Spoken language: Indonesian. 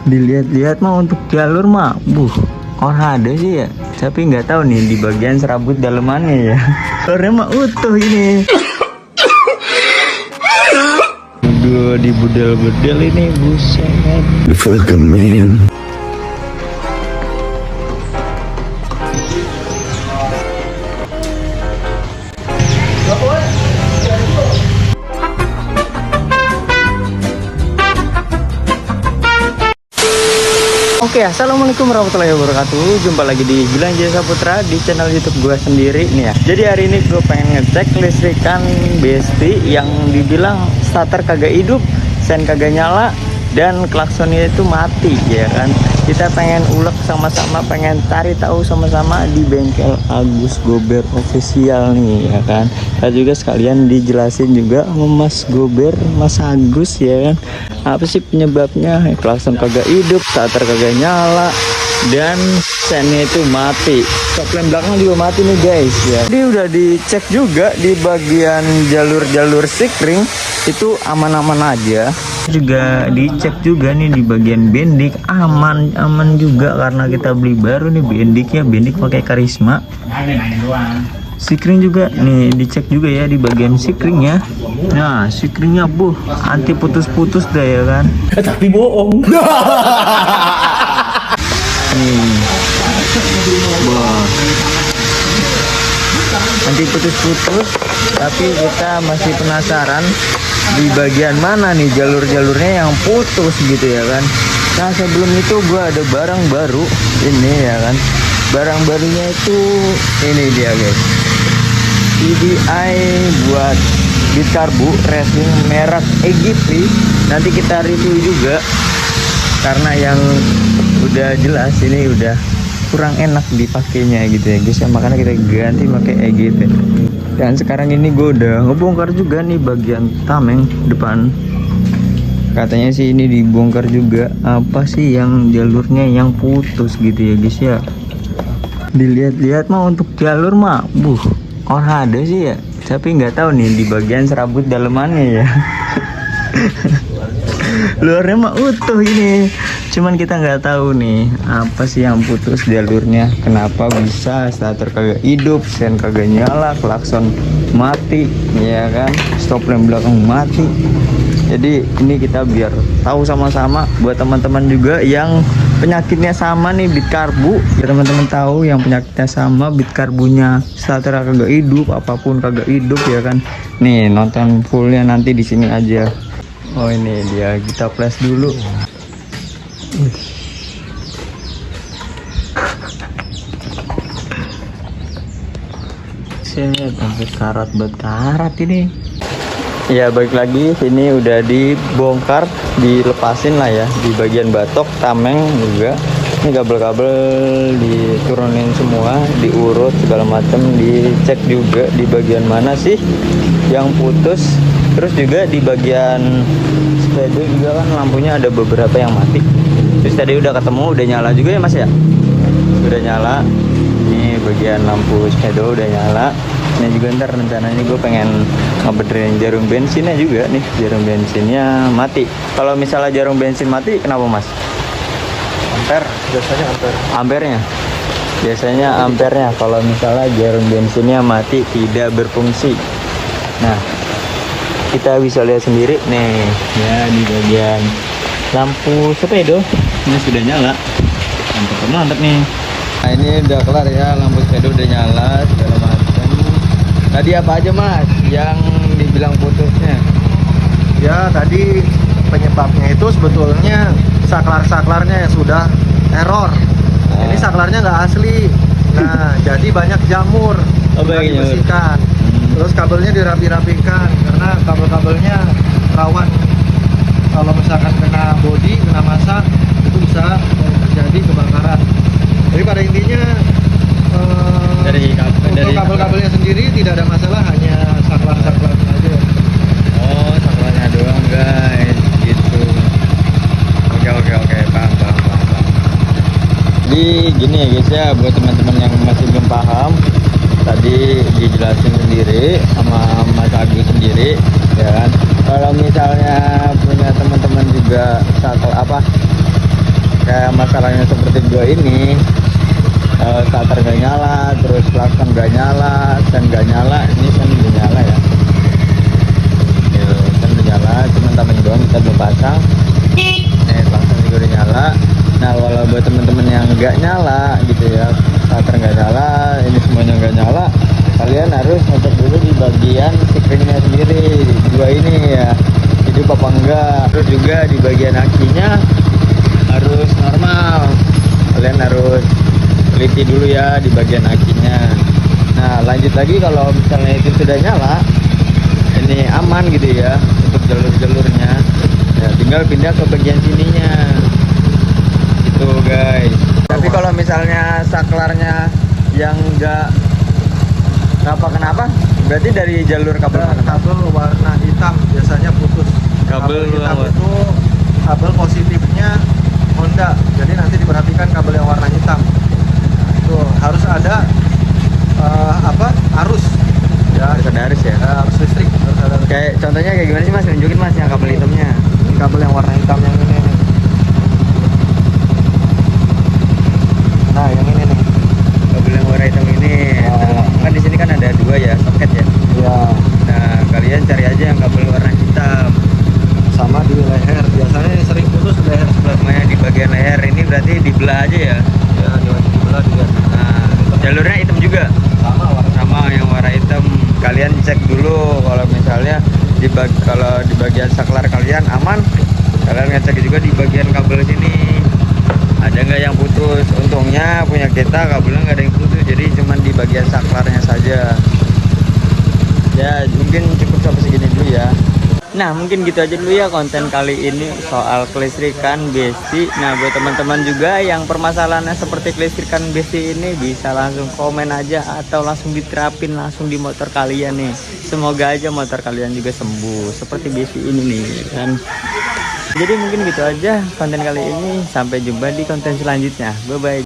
Dilihat-lihat mah untuk jalur mah, orang ada sih ya. Tapi nggak tahu nih di bagian serabut dalemannya ya. Karena mah utuh ini. Udah dibudel-budel ini, buset. You feel like a man. Oke, assalamualaikum warahmatullahi wabarakatuh. Jumpa lagi di Gilang Jasa Putra di channel YouTube gue sendiri nih ya. Jadi hari ini gue pengen ngecek listrikan Besti yang dibilang starter kagak hidup, sen kagak nyala, dan klaksonnya itu mati ya kan. Kita pengen ulek sama-sama, pengen cari tahu sama-sama di bengkel Agus Gober official nih ya kan. Dan juga sekalian dijelasin juga sama Mas Gober, Mas Agus ya kan, apa sih penyebabnya klakson kagak hidup, starter kagak nyala, dan sennya itu mati. Stop lamp belakang juga mati nih guys ya. Ini udah dicek juga di bagian jalur-jalur sikring itu aman-aman aja. Juga dicek juga nih di bagian bendik aman juga karena kita beli baru nih bendiknya, bendik pakai Karisma. Sikring juga nih dicek juga ya di bagian sikringnya. Nah sikringnya anti putus-putus dah ya kan. Tapi bohong. Nih anti putus-putus, tapi kita masih penasaran di bagian mana nih jalur-jalurnya yang putus gitu ya kan. Nah sebelum itu gua ada barang baru ini ya kan. Barang barunya itu ini dia guys, EDI buat bit karbu racing merek EGP. Nanti kita review juga karena yang udah jelas ini udah kurang enak dipakainya gitu ya guys ya, makanya kita ganti pakai EGP. Dan sekarang ini gue udah ngebongkar juga nih bagian tameng depan. Katanya sih ini dibongkar juga apa sih yang jalurnya yang putus gitu ya guys ya. Dilihat-lihat mah untuk jalur mah orang ada sih ya, tapi nggak tahu nih di bagian serabut dalemannya ya. Luarnya mah utuh ini, cuman kita nggak tahu nih apa sih yang putus jalurnya, kenapa bisa starter kagak hidup, sen kagak nyala, klakson mati ya kan, stop lamp belakang mati. Jadi ini kita biar tahu sama-sama buat teman-teman juga yang penyakitnya sama nih bit karbu, biar teman-teman tahu yang penyakitnya sama bit karbunya starter kagak hidup, apapun kagak hidup ya kan. Nih nonton fullnya nanti di sini aja. Oh ini dia, kita flash dulu. Saya sampai karat berkarat ini. Ya baik lagi, ini udah dibongkar, dilepasin lah ya di bagian batok, tameng juga. Ini kabel-kabel diturunin semua, diurut segala macam, dicek juga di bagian mana sih yang putus. Terus juga di bagian spedol juga kan lampunya ada beberapa yang mati. Terus tadi udah ketemu, udah nyala juga ya mas ya? Udah nyala. Ini bagian lampu spedol udah nyala. Ini juga ntar rencananya gue pengen ngebenerin jarum bensinnya juga nih. Jarum bensinnya mati. Kalau misalnya jarum bensin mati kenapa mas? Ampere, biasanya ampere. Ampernya? Biasanya ampernya kalau misalnya jarum bensinnya mati tidak berfungsi. Nah kita bisa lihat sendiri nih ya di bagian lampu sepeda ini sudah nyala, mantap nih. Nah ini udah kelar ya, lampu sepeda udah nyala segala macam. Tadi apa aja mas yang dibilang putusnya? Ya tadi penyebabnya itu sebetulnya saklar-saklarnya yang sudah error. Ini saklarnya nggak asli. Nah jadi banyak jamur sudah dibersihkan. Terus kabelnya dirapi-rapikan karena kabel-kabelnya rawan kalau misalkan kena bodi, kena masa itu bisa terjadi kebakaran. Jadi pada intinya untuk kabel-kabelnya sendiri tidak ada masalah, hanya saklar-saklarnya aja. Oh saklarnya doang guys gitu. Oke paham. Jadi gini ya guys ya, buat teman-teman yang masih belum paham, tadi dijelasin sendiri sama Mas Agus sendiri ya kan. Kalau misalnya punya teman-teman juga satu kayak masalahnya seperti gua ini, starter gak nyala, terus klakson gak nyala, sen gak nyala. Ini sen udah nyala ya. Sen udah nyala, cuman tameng doang kita belum pasang. Klakson juga udah nyala. Nah, walau buat temen-temen yang nggak nyala gitu ya, starter nggak nyala, ini semuanya nggak nyala, kalian harus ngecek dulu di bagian screennya sendiri, dua ini ya, hidup apa enggak. Terus juga di bagian akinya harus normal, kalian harus teliti dulu ya di bagian akinya. Nah, lanjut lagi, kalau misalnya itu sudah nyala, ini aman gitu ya untuk jalur-jalurnya, ya tinggal pindah ke bagian sininya gitu guys. Tapi kalau misalnya saklarnya yang enggak kenapa, berarti dari jalur kabel mana? Kabel warna hitam biasanya putus. Kabel hitam warna- itu kabel positifnya Honda, jadi nanti diperhatikan kabel yang warna hitam. Nah, itu harus ada arus ya, Harus ada arus ya. arus listrik harus ada. Kayak contohnya kayak gimana sih mas? Tunjukin mas yang kabel hitamnya. Ini kabel yang warna hitam yang ini. Nah, yang ini nih. Kabel yang warna hitam ini. Oh. Kan di sini kan ada dua ya soket ya. Ya, Nah, kalian cari aja yang kabel warna hitam. sama di leher. Biasanya yang sering putus leher sebelah. Namanya di bagian leher ini berarti dibelah aja ya. Ya, dibelah juga. Nah, jalurnya hitam juga. Sama warna. Sama yang warna hitam. Kalian cek dulu kalau misalnya kalau di bagian saklar kalian aman, kalian ngecek juga di bagian kabel sini ada nggak yang putus. Untungnya punya kita kabelnya nggak ada yang putus, jadi cuman di bagian saklarnya saja. Ya mungkin cukup sampai segini dulu ya. Nah, mungkin gitu aja dulu ya konten kali ini soal kelistrikan Besti. Nah, buat teman-teman juga yang permasalahannya seperti kelistrikan Besti ini, bisa langsung komen aja atau langsung diterapin langsung di motor kalian nih. Semoga aja motor kalian juga sembuh seperti Besti ini nih kan. Jadi mungkin gitu aja konten kali ini, sampai jumpa di konten selanjutnya. Bye bye.